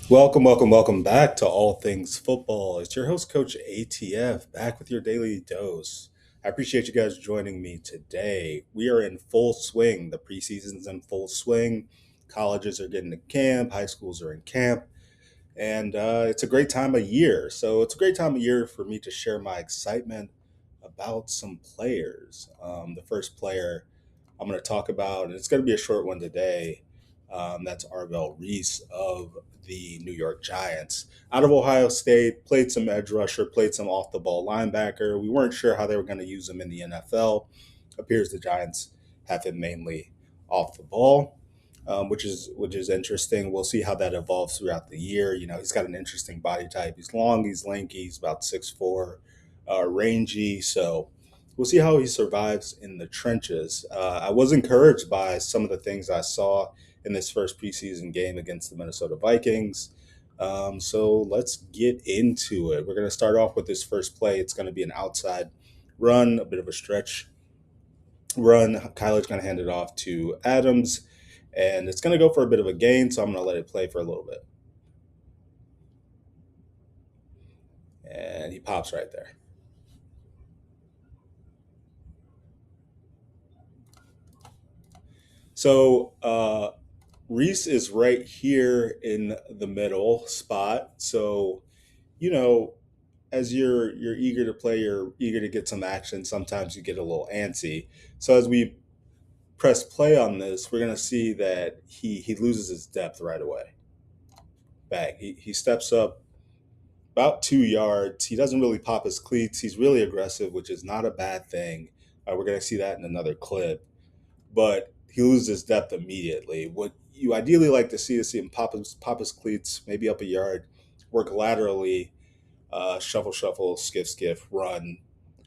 Welcome back to All Things Football. It's your host, Coach ATF, back with your daily dose. I appreciate you guys joining me today. We are in full swing. The preseason's in full swing. Colleges are getting to camp, high schools are in camp, and it's a great time of year. So it's a great time of year for me to share my excitement about some players. The first player I'm going to talk about, and it's going to be a short one today. That's Arvell Reese of the New York Giants. Out of Ohio State, played some edge rusher, played some off the ball linebacker. We weren't sure how they were going to use him in the NFL. Appears the Giants have him mainly off the ball, which is interesting. We'll see how that evolves throughout the year. You know, he's got an interesting body type. He's long, he's lanky, he's about 6'4", rangy. So we'll see how he survives in the trenches. I was encouraged by some of the things I saw in this first preseason game against the Minnesota Vikings. So let's get into it. We're going to start off with this first play. It's going to be an outside run, a bit of a stretch run. Kyler's going to hand it off to Adams, and it's going to go for a bit of a gain. So I'm going to let it play for a little bit. And he pops right there. So Reese is right here in the middle spot. So, you know, as you're eager to play, you're eager to get some action. Sometimes you get a little antsy. So as we press play on this, we're gonna see that he loses his depth right away. Bang. He steps up about 2 yards. He doesn't really pop his cleats. He's really aggressive, which is not a bad thing. We're gonna see that in another clip. But he loses his depth immediately. What you ideally like to see is see him pop his cleats, maybe up a yard, work laterally, shuffle, skiff, run,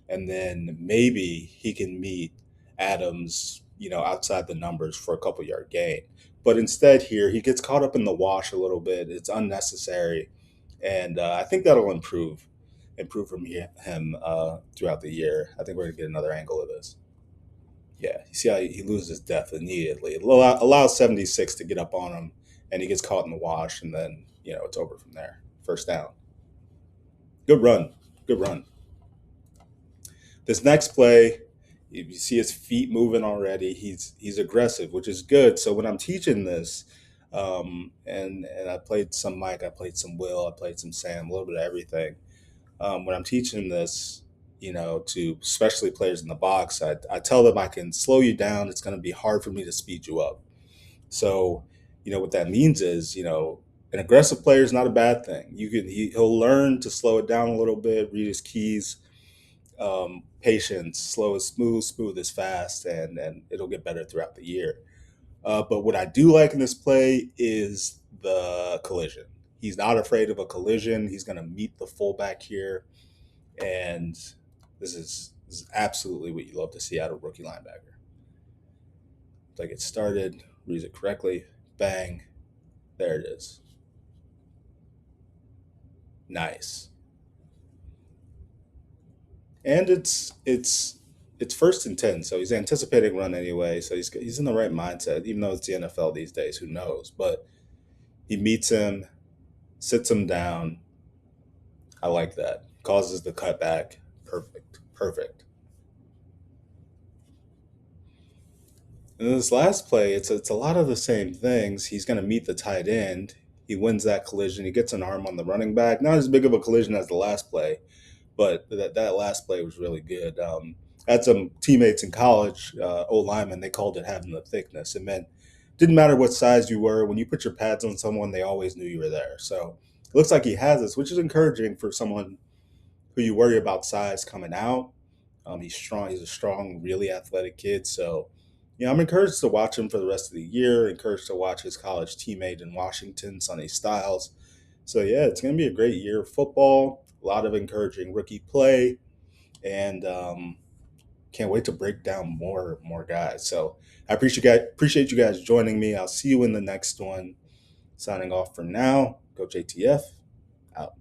and then maybe he can meet Adams, outside the numbers for a couple yard gain. But instead, here he gets caught up in the wash a little bit. It's unnecessary, and I think that'll improve from him throughout the year. I think we're gonna get another angle of this. Yeah, you see how he loses depth immediately. It allows 76 to get up on him, and he gets caught in the wash, and then it's over from there. First down. Good run. Good run. This next play, you see his feet moving already. He's aggressive, which is good. So when I'm teaching this, and I played some Mike, I played some Will, I played some Sam, a little bit of everything. When I'm teaching this, to especially players in the box, I tell them I can slow you down. It's going to be hard for me to speed you up. So, what that means is, an aggressive player is not a bad thing. He'll learn to slow it down a little bit, read his keys, patience, slow is smooth is fast, and it'll get better throughout the year. But what I do like in this play is the collision. He's not afraid of a collision. He's going to meet the fullback here, and this is absolutely what you love to see out of a rookie linebacker. Like it started, reads it correctly, bang, there it is. Nice. And it's first and 10, so he's anticipating run anyway. So he's in the right mindset, even though it's the NFL these days. Who knows? But he meets him, sits him down. I like that. Causes the cutback. Perfect. Perfect. And this last play, it's a lot of the same things. He's going to meet the tight end. He wins that collision. He gets an arm on the running back. Not as big of a collision as the last play, but that last play was really good. I had some teammates in college, old linemen. They called it having the thickness. It meant didn't matter what size you were. When you put your pads on someone, they always knew you were there. So it looks like he has this, which is encouraging for someone who you worry about size coming out. He's strong. He's a strong, really athletic kid. So, I'm encouraged to watch him for the rest of the year. Encouraged to watch his college teammate in Washington, Sonny Styles. So yeah, it's going to be a great year of football. A lot of encouraging rookie play, and can't wait to break down more guys. So I appreciate you guys joining me. I'll see you in the next one. Signing off for now. Coach ATF out.